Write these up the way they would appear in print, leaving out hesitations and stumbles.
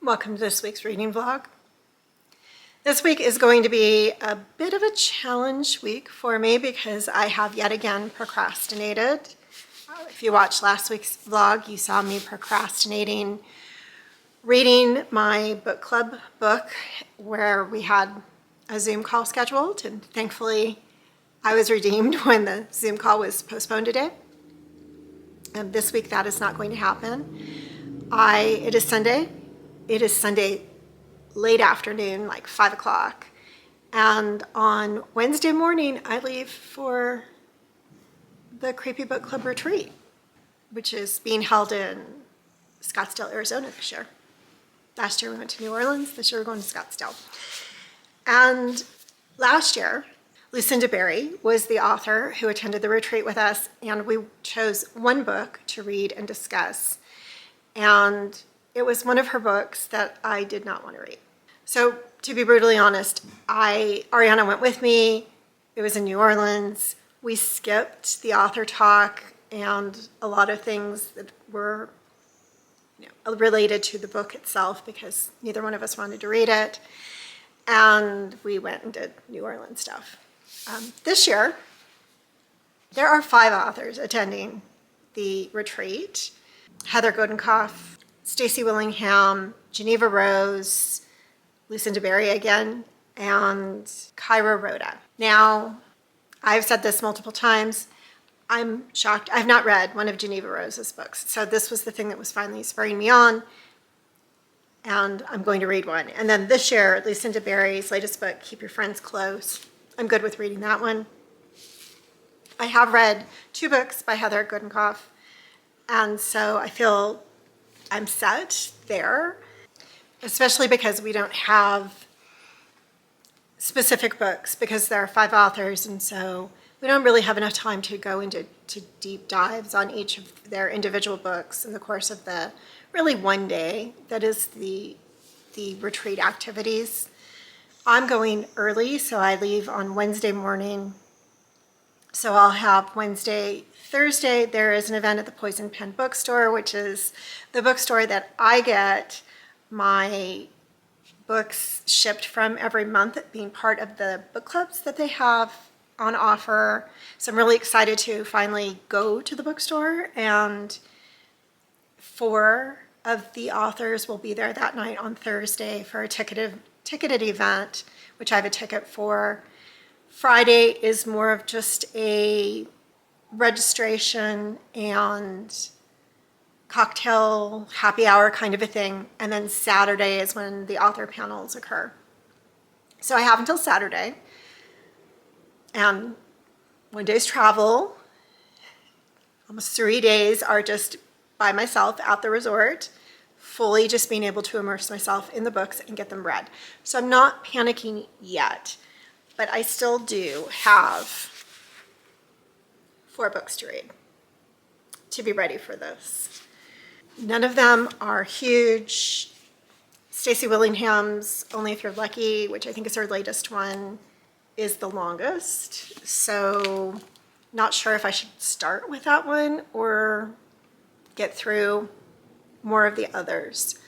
Welcome to this week's reading vlog. This week is going to be a bit of a challenge week for me because I have yet again procrastinated. If you watched last week's vlog, you saw me procrastinating reading my book club book where we had a Zoom call scheduled, and thankfully I was redeemed when the Zoom call was postponed today. And this week that is not going to happen. It is Sunday. It is Sunday late afternoon, like 5 o'clock. And on Wednesday morning, I leave for the Creepy Book Club retreat, which is being held in Scottsdale, Arizona this year. Last year we went to New Orleans. This year we're going to Scottsdale. And last year, Lucinda Berry was the author who attended the retreat with us, and we chose one book to read and discuss. And it was one of her books that I did not want to read. So to be brutally honest, Ariana went with me. It was in New Orleans. We skipped the author talk and a lot of things that were related to the book itself because neither one of us wanted to read it. And we went and did New Orleans stuff. This year, there are 5 authors attending the retreat. Heather Godenkoff, Stacy Willingham, Geneva Rose, Lucinda Berry again, and Kyra Rhoda. Now, I've said this multiple times. I'm shocked. I've not read one of Geneva Rose's books. So this was the thing that was finally spurring me on. And I'm going to read one. And then this year, Lucinda Berry's latest book, Keep Your Friends Close. I'm good with reading that one. I have read 2 books by Heather Godenkoff. And so I feel I'm set there, especially because we don't have specific books because there are 5 authors, and so we don't really have enough time to go into deep dives on each of their individual books in the course of the really one day that is the retreat activities. I'm going early, so I leave on Wednesday morning. So I'll have Wednesday, Thursday, there is an event at the Poison Pen bookstore, which is the bookstore that I get my books shipped from every month, being part of the book clubs that they have on offer. So I'm really excited to finally go to the bookstore, and 4 of the authors will be there that night on Thursday for a ticketed event, which I have a ticket for. Friday is more of just a registration and cocktail happy hour kind of a thing. And then Saturday is when the author panels occur. So I have until Saturday. And one day's travel, almost 3 days are just by myself at the resort, fully just being able to immerse myself in the books and get them read. So I'm not panicking yet. But I still do have 4 books to read to be ready for this. None of them are huge. Stacy Willingham's Only If You're Lucky, which I think is her latest one, is the longest. So not sure if I should start with that one or get through more of the others.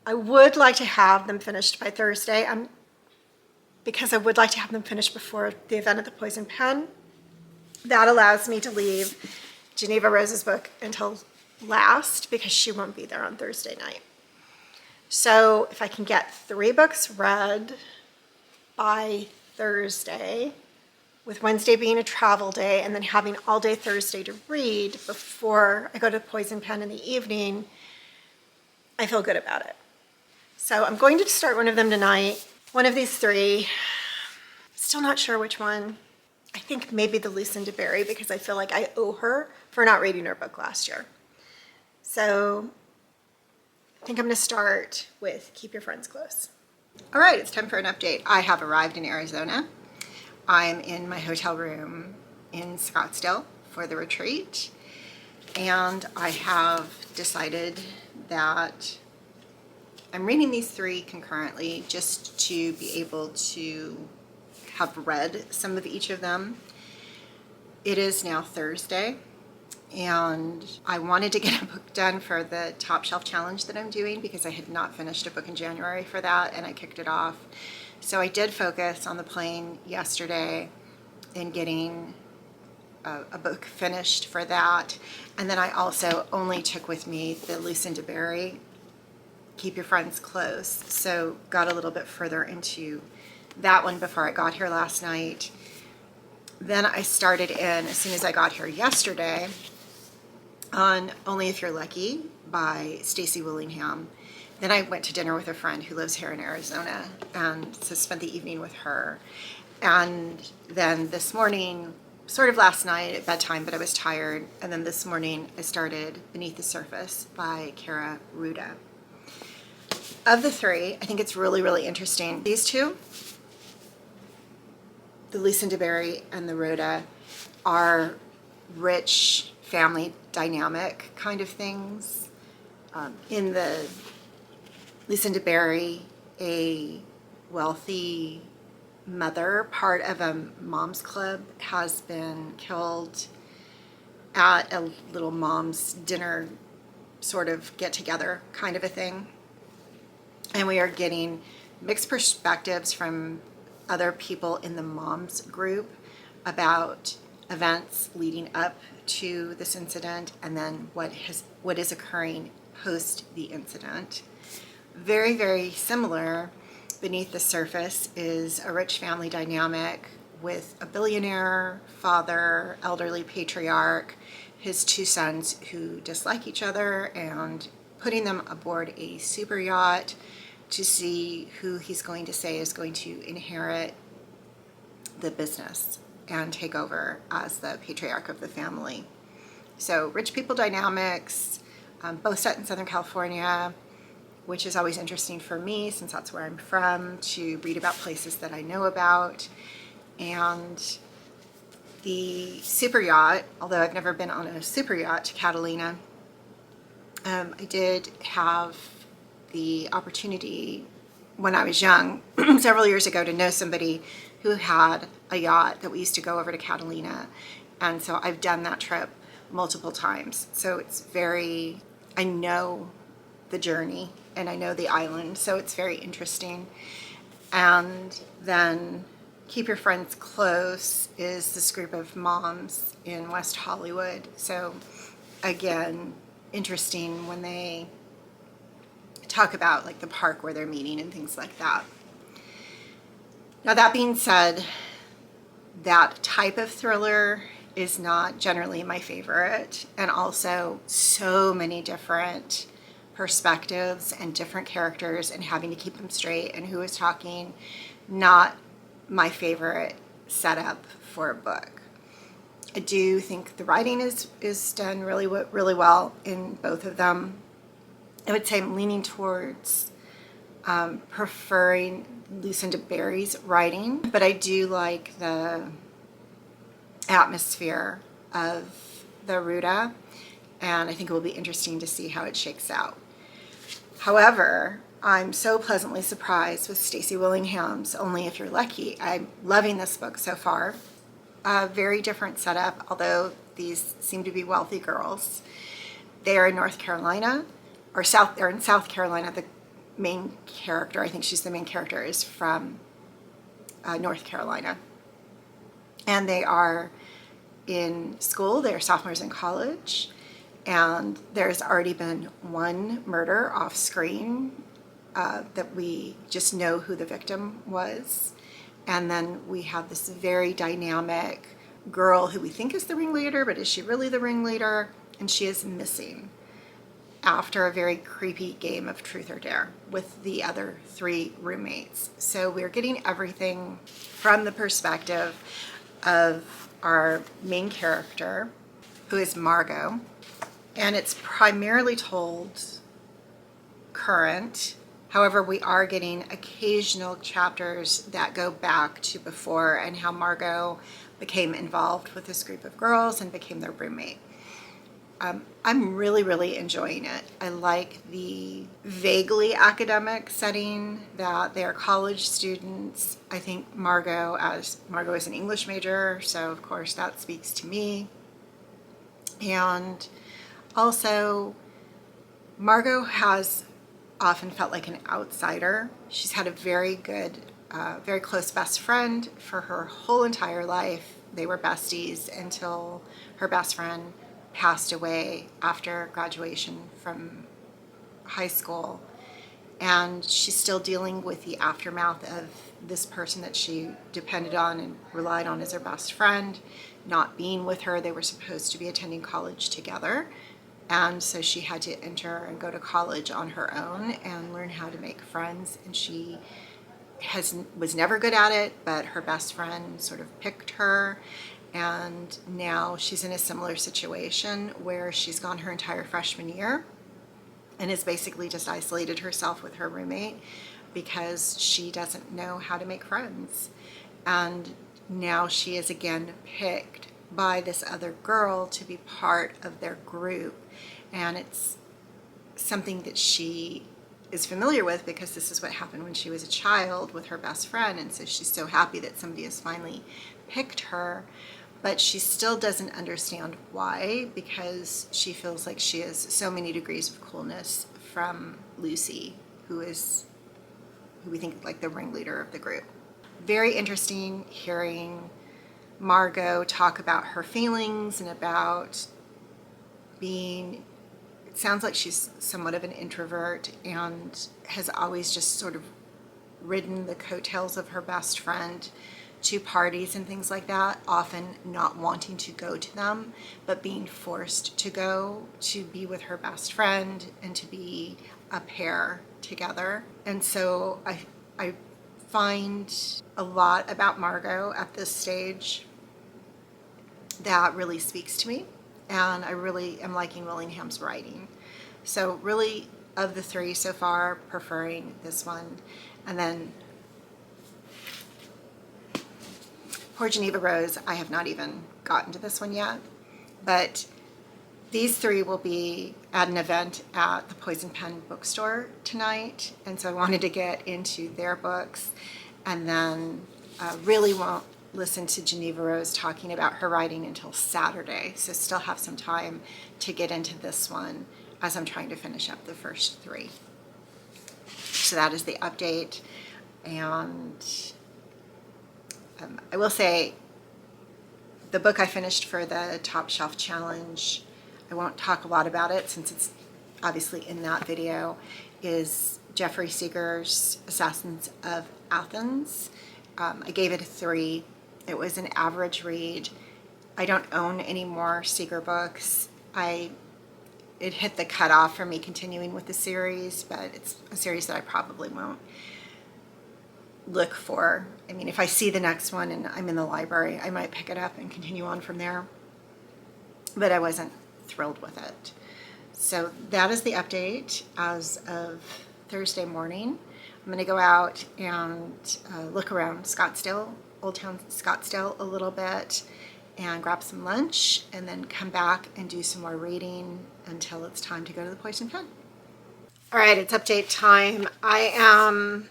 I would like to have them finished by Thursday. Because I would like to have them finished before the event at the Poison Pen. That allows me to leave Geneva Rose's book until last because she won't be there on Thursday night. So if I can get 3 books read by Thursday, with Wednesday being a travel day and then having all day Thursday to read before I go to the Poison Pen in the evening, I feel good about it. So I'm going to start one of them tonight. One of these 3, still not sure which one. I think maybe the Lucinda Berry because I feel like I owe her for not reading her book last year. So I think I'm going to start with Keep Your Friends Close. All right, it's time for an update. I have arrived in Arizona. I'm in my hotel room in Scottsdale for the retreat, and I have decided that I'm reading these 3 concurrently just to be able to have read some of each of them. It is now Thursday, and I wanted to get a book done for the Top Shelf Challenge that I'm doing because I had not finished a book in January for that, and I kicked it off. So I did focus on the plane yesterday in getting a book finished for that. And then I also only took with me the Lucinda Berry, Keep Your Friends Close. So got a little bit further into that one before I got here last night. Then I started in, as soon as I got here yesterday, on Only If You're Lucky by Stacey Willingham. Then I went to dinner with a friend who lives here in Arizona, and so spent the evening with her. And then this morning, sort of last night at bedtime, but I was tired, and then this morning I started Beneath the Surface by Kara Ruda. Of the three, I think it's really, really interesting. These two, the Lucinda Berry and the Rhoda, are rich family dynamic kind of things. In the Lucinda Berry, a wealthy mother, part of a mom's club, has been killed at a little mom's dinner sort of get together kind of a thing. And we are getting mixed perspectives from other people in the mom's group about events leading up to this incident, and then what is occurring post the incident. Very, very similar. Beneath the Surface is a rich family dynamic with a billionaire father, elderly patriarch, his two sons who dislike each other, and putting them aboard a super yacht to see who he's going to say is going to inherit the business and take over as the patriarch of the family. So rich people dynamics, both set in Southern California, which is always interesting for me since that's where I'm from, to read about places that I know about. And the super yacht, although I've never been on a super yacht to Catalina, I did have the opportunity when I was young, several years ago, to know somebody who had a yacht that we used to go over to Catalina. And so I've done that trip multiple times. So it's very, I know the journey and I know the island, so it's very interesting. And then Keep Your Friends Close is this group of moms in West Hollywood. So again, interesting when they talk about like the park where they're meeting and things like that. Now, that being said, that type of thriller is not generally my favorite, and also so many different perspectives and different characters and having to keep them straight and who is talking, not my favorite setup for a book. I do think the writing is done really well in both of them. I would say I'm leaning towards preferring Lucinda Berry's writing, but I do like the atmosphere of the Ruda, and I think it will be interesting to see how it shakes out. However, I'm so pleasantly surprised with Stacey Willingham's Only If You're Lucky. I'm loving this book so far. A very different setup, although these seem to be wealthy girls. They are in North Carolina, or they're in South Carolina. The main character, I think she's the main character, is from North Carolina. And they are in school, they are sophomores in college, and there's already been one murder off screen that we just know who the victim was. And then we have this very dynamic girl who we think is the ringleader, but is she really the ringleader? And she is missing after a very creepy game of truth or dare with the other three roommates. So we're getting everything from the perspective of our main character, who is Margot, and it's primarily told current. However, we are getting occasional chapters that go back to before and how Margot became involved with this group of girls and became their roommate. I'm really enjoying it. I like the vaguely academic setting that they are college students. I think Margot is an English major, so of course that speaks to me. And also, Margot has often felt like an outsider. She's had a very good, very close best friend for her whole entire life. They were besties until her best friend passed away after graduation from high school. And she's still dealing with the aftermath of this person that she depended on and relied on as her best friend not being with her. They were supposed to be attending college together. And so she had to enter and go to college on her own and learn how to make friends. And she was never good at it, but her best friend sort of picked her. And now she's in a similar situation where she's gone her entire freshman year and has basically just isolated herself with her roommate because she doesn't know how to make friends. And now she is again picked by this other girl to be part of their group. And it's something that she is familiar with because this is what happened when she was a child with her best friend. And so she's so happy that somebody has finally picked her. But she still doesn't understand why, because she feels like she has so many degrees of coolness from Lucy, who we think like the ringleader of the group. Very interesting hearing Margot talk about her feelings and about being, it sounds like she's somewhat of an introvert and has always just sort of ridden the coattails of her best friend to parties and things like that, often not wanting to go to them, but being forced to go to be with her best friend and to be a pair together. And so I find a lot about Margot at this stage that really speaks to me, and I really am liking Willingham's writing. So really, of the three so far, preferring this one. And then Poor Geneva Rose, I have not even gotten to this one yet, but these three will be at an event at the Poison Pen bookstore tonight, and so I wanted to get into their books, and then really won't listen to Geneva Rose talking about her writing until Saturday, so still have some time to get into this one as I'm trying to finish up the first three. So that is the update, and I will say the book I finished for the Top Shelf Challenge, I won't talk a lot about it since it's obviously in that video, is Jeffrey Seeger's Assassins of Athens. I gave it a 3. It was an average read. I don't own any more Seeger books. It hit the cutoff for me continuing with the series, but it's a series that I probably won't look for. I mean, if I see the next one and I'm in the library, I might pick it up and continue on from there. But I wasn't thrilled with it. So that is the update as of Thursday morning. I'm going to go out and look around Scottsdale, Old Town Scottsdale a little bit, and grab some lunch, and then come back and do some more reading until it's time to go to the Poison Pen. All right, it's update time. I am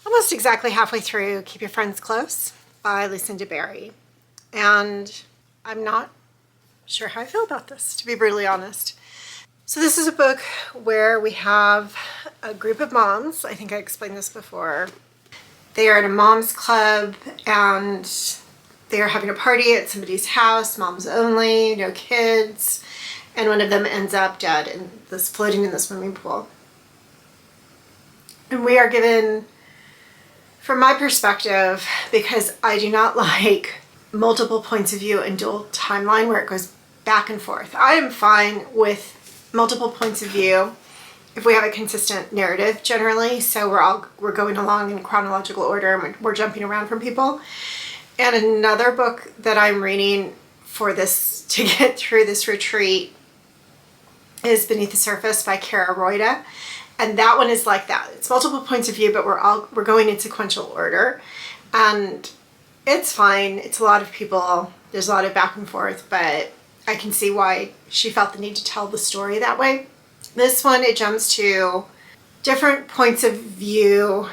almost exactly halfway through Keep Your Friends Close by Lucinda Berry. And I'm not sure how I feel about this, to be brutally honest. So this is a book where we have a group of moms. I think I explained this before. They are at a mom's club and they are having a party at somebody's house, moms only, no kids. And one of them ends up dead and floating in the swimming pool. And we are given, from my perspective, because I do not like multiple points of view and dual timeline where it goes back and forth. I am fine with multiple points of view if we have a consistent narrative generally, so we're going along in chronological order and we're jumping around from people. And another book that I'm reading for this to get through this retreat is Beneath the Surface by Kara Royda. And that one is like that. It's multiple points of view, but we're going in sequential order. And it's fine. It's a lot of people. There's a lot of back and forth, but I can see why she felt the need to tell the story that way. This one, it jumps to different points of view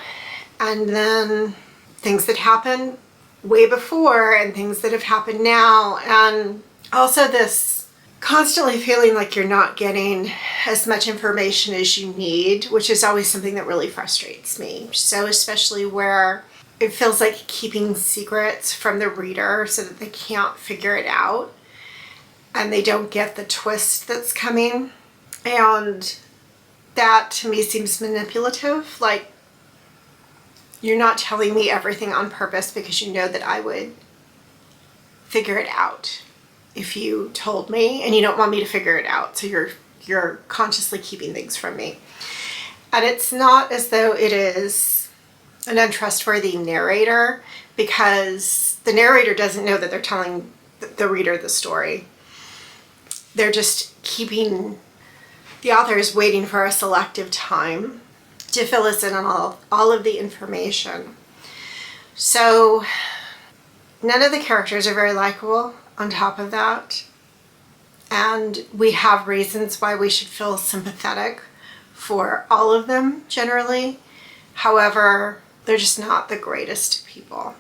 and then things that happened way before and things that have happened now. And also this constantly feeling like you're not getting as much information as you need, which is always something that really frustrates me. So especially where it feels like keeping secrets from the reader so that they can't figure it out and they don't get the twist that's coming. And that to me seems manipulative. Like, you're not telling me everything on purpose because you know that I would figure it out if you told me, and you don't want me to figure it out. So you're consciously keeping things from me. And it's not as though it is an untrustworthy narrator, because the narrator doesn't know that they're telling the reader the story. They're just keeping, the author is waiting for a selective time to fill us in on all of the information. So none of the characters are very likable on top of that. And we have reasons why we should feel sympathetic for all of them generally. However, they're just not the greatest people.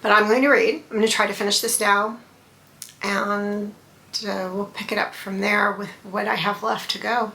But I'm going to read. I'm going to try to finish this now. And we'll pick it up from there with what I have left to go.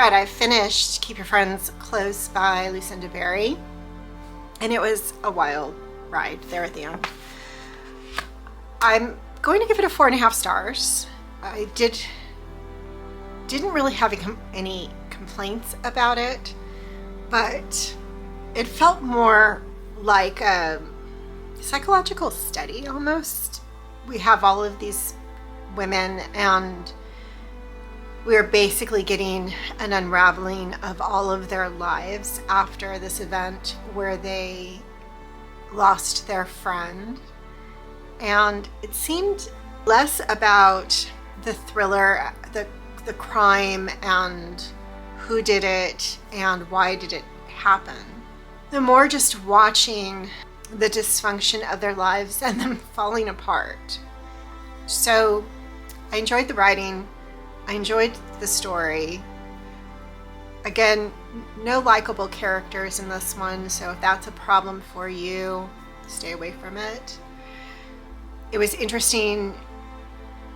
read, I finished Keep Your Friends Close by Lucinda Berry, and it was a wild ride there at the end. I'm going to give it a 4.5 stars. I didn't really have any complaints about it, but it felt more like a psychological study almost. We have all of these women, and we're basically getting an unraveling of all of their lives after this event where they lost their friend. And it seemed less about the thriller, the crime and who did it and why did it happen. The more just watching the dysfunction of their lives and them falling apart. So I enjoyed the writing. I enjoyed the story. Again, no likable characters in this one, so if that's a problem for you, stay away from it. It was interesting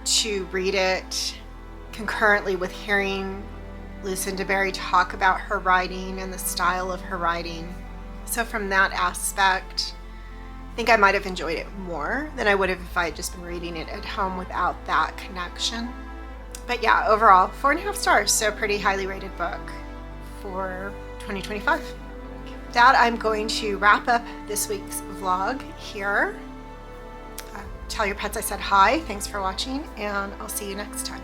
to read it concurrently with hearing Lucinda Berry talk about her writing and the style of her writing. So from that aspect, I think I might have enjoyed it more than I would have if I had just been reading it at home without that connection. But yeah, overall, 4.5 stars, so pretty highly rated book for 2025. With that, I'm going to wrap up this week's vlog here. Tell your pets I said hi, thanks for watching, and I'll see you next time.